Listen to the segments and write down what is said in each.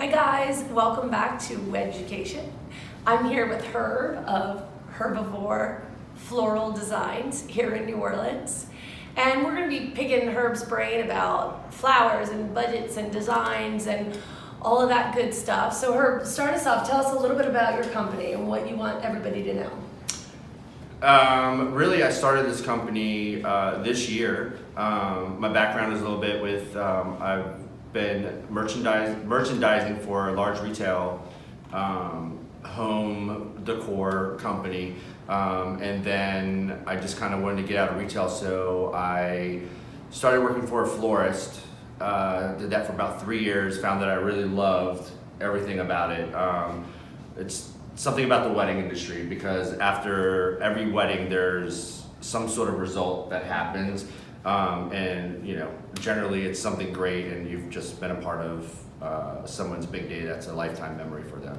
Hi guys, welcome back to WEDucation. I'm here with Herb of Herbivore Floral Designs here in New Orleans. And we're going to be picking Herb's brain about flowers and budgets and designs and all of that good stuff. So Herb, start us off. Tell us a little bit about your company and what you want everybody to know. Really, I started this company this year. My background is a little bit with, I've been merchandising for a large retail home decor company. And then I just kind of wanted to get out of retail, so I started working for a florist. Did that for about 3 years, found that I really loved everything about it. It's something about the wedding industry, because after every wedding there's some sort of result that happens, and you know, generally it's something great and you've just been a part of someone's big day that's a lifetime memory for them.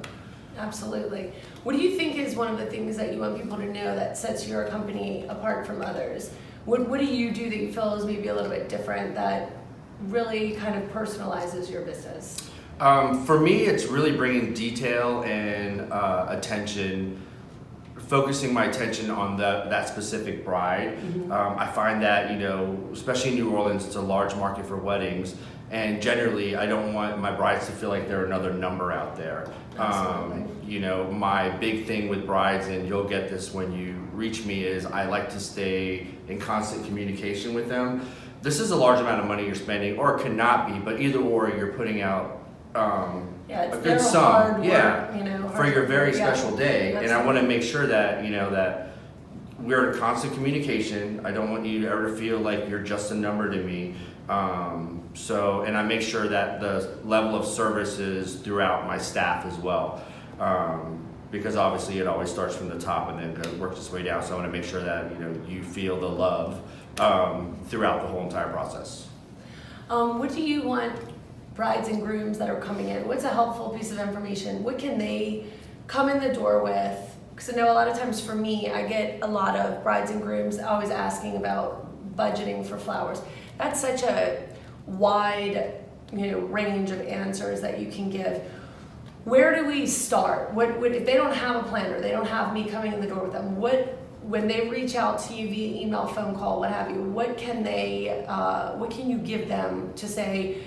Absolutely. What do you think is one of the things that you want people to know that sets your company apart from others? What do you do that you feel is maybe a little bit different that really kind of personalizes your business? For me, it's really bringing detail and attention, focusing my attention on that specific bride. Mm-hmm. I find that, you know, especially in New Orleans, it's a large market for weddings, and generally I don't want my brides to feel like they're another number out there. You know, my big thing with brides, and you'll get this when you reach me, is I like to stay in constant communication with them. This is a large amount of money you're spending, or it cannot be, but either or, you're putting out a good sum, you know, for your very special day. And I want to Absolutely. make sure that, you know, that we're in constant communication. I don't want you to ever feel like you're just a number to me. And I make sure that the level of service is throughout my staff as well. Because obviously it always starts from the top and then works its way down. So I want to make sure that, you know, you feel the love throughout the whole entire process. What do you want brides and grooms that are coming in? What's a helpful piece of information? What can they come in the door with? Because I know a lot of times for me, I get a lot of brides and grooms always asking about budgeting for flowers. That's such a wide, you know, range of answers that you can give. Where do we start? What if they don't have a planner, they don't have me coming in the door with them, when they reach out to you via email, phone call, what have you, what can you give them to say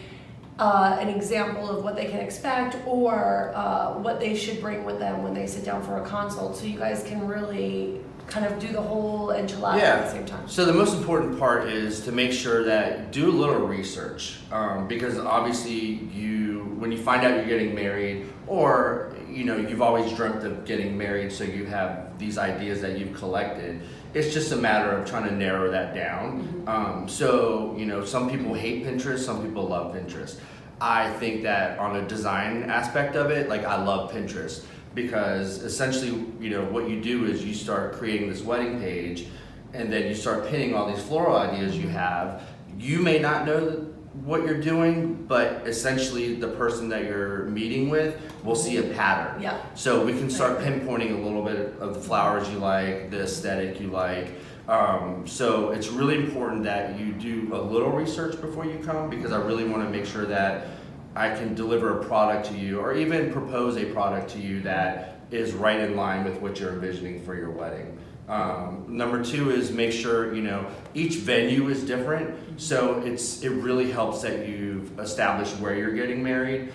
an example of what they can expect, or what they should bring with them when they sit down for a consult, so you guys can really kind of do the whole enchilada at the same time? So the most important part is to make sure that do a little research, because obviously when you find out you're getting married, or you know, you've always dreamt of getting married, so you have these ideas that you've collected. It's just a matter of trying to narrow that down. Mm-hmm. So, you know, some people hate Pinterest, some people love Pinterest. I think that on a design aspect of it, like, I love Pinterest, because essentially, you know, what you do is you start creating this wedding page, and then you start pinning all these floral ideas you have. You may not know what you're doing, but essentially the person that you're meeting with will see a pattern. Yeah. So we can start pinpointing a little bit of the flowers you like, the aesthetic you like. So it's really important that you do a little research before you come, because I really want to make sure that I can deliver a product to you, or even propose a product to you that is right in line with what you're envisioning for your wedding. Number two is make sure, you know, each venue is different, so it really helps that you've established where you're getting married,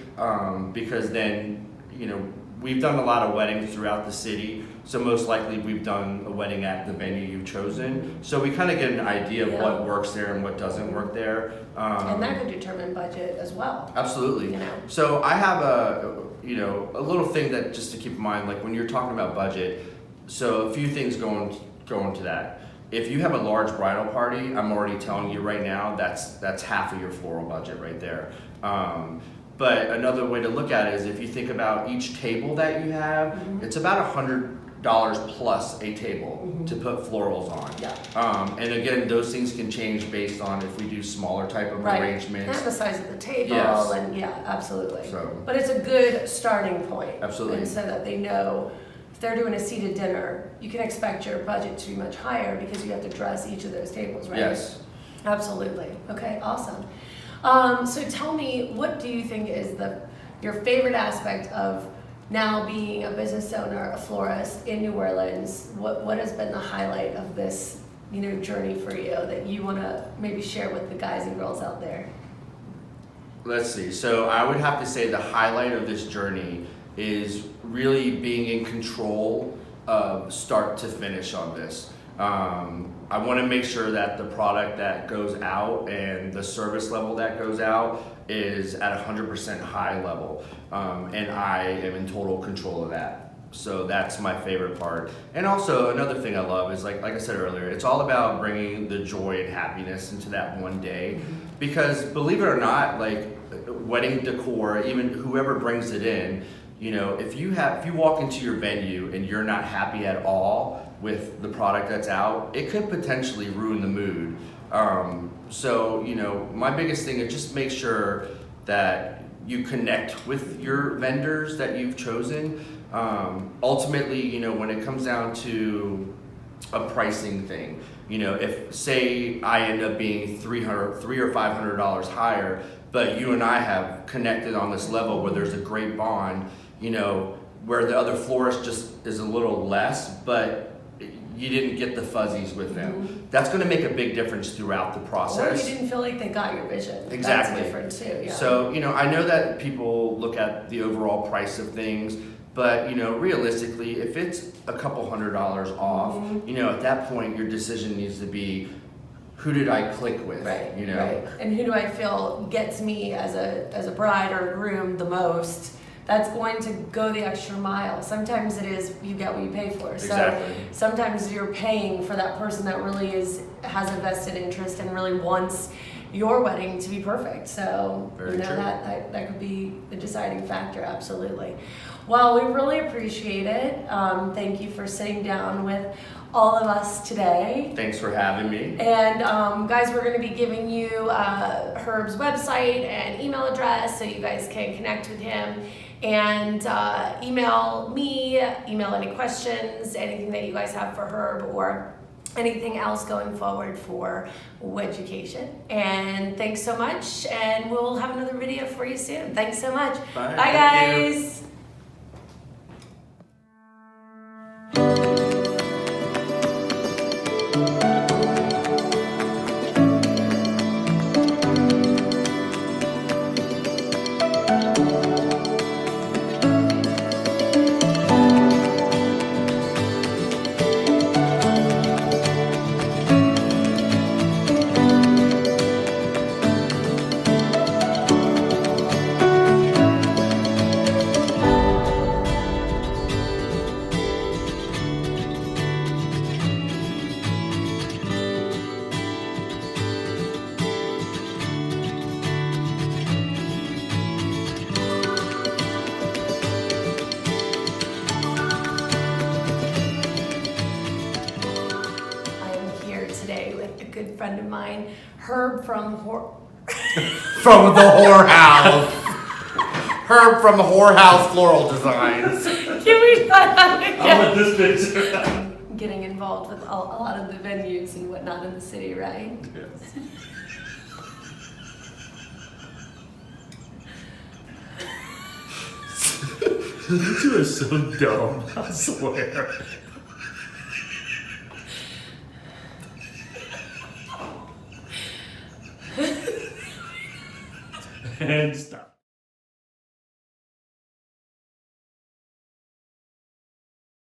because then, you know, we've done a lot of weddings throughout the city, so most likely we've done a wedding at the venue you've chosen, so we kind of get an idea of what works there and what doesn't work there. And that could determine budget as well. Absolutely. You know. So I have a little thing that just to keep in mind, like when you're talking about budget. So a few things go into that. If you have a large bridal party, I'm already telling you right now, that's half of your floral budget right there. But another way to look at it is if you think about each table that you have, it's about $100 plus a table to put florals on. Yeah. And again, those things can change based on if we do smaller type of arrangements. And the size of the table, Yes. and yeah, absolutely. So. But it's a good starting point. Absolutely. And so that they know if they're doing a seated dinner, you can expect your budget to be much higher because you have to dress each of those tables, right? Yes. Absolutely. Okay, awesome. So tell me, what do you think is the your favorite aspect of now being a business owner, a florist in New Orleans. What has been the highlight of this, journey for you that you want to maybe share with the guys and girls out there? Let's see. So I would have to say the highlight of this journey is really being in control of start to finish on this. I want to make sure that the product that goes out and the service level that goes out is at 100% high level, and I am in total control of that. So that's my favorite part. And also another thing I love is like I said earlier, it's all about bringing the joy and happiness into that one day. Because believe it or not, like wedding decor, even whoever brings it in, if you walk into your venue and you're not happy at all with the product that's out, it could potentially ruin the mood. So my biggest thing is just make sure that you connect with your vendors that you've chosen. Ultimately, when it comes down to a pricing thing, if say I end up being $300 or $500 higher, but you and I have connected on this level where there's a great bond, where the other florist just is a little less, but you didn't get the fuzzies with them. That's going to make a big difference throughout the process. Or you didn't feel like they got your vision. Exactly. That's different too. Yeah. So, I know that people look at the overall price of things, but, realistically, if it's a couple $100 off, at that point, your decision needs to be, who did I click with? Right. Right. And who do I feel gets me as a bride or a groom the most? That's going to go the extra mile. Sometimes it is you get what you pay for. Exactly. So sometimes you're paying for that person that really has a vested interest and really wants your wedding to be perfect. So Very true. that could be the deciding factor. Absolutely. Well, we really appreciate it. Thank you for sitting down with all of us today. Thanks for having me. And guys, we're going to be giving you Herb's website and email address so you guys can connect with him. And email me, email any questions, anything that you guys have for Herb or anything else going forward for WEDucation. And thanks so much, and we'll have another video for you soon. Thanks so much. Bye. Bye guys. Good friend of mine, Herb from From the whorehouse. Herb from Whorehouse Floral Designs. Can we try that again? I'll let this picture. Getting involved with a lot of the venues and whatnot in the city, right? Yes. You two are so dumb, I swear. And stop.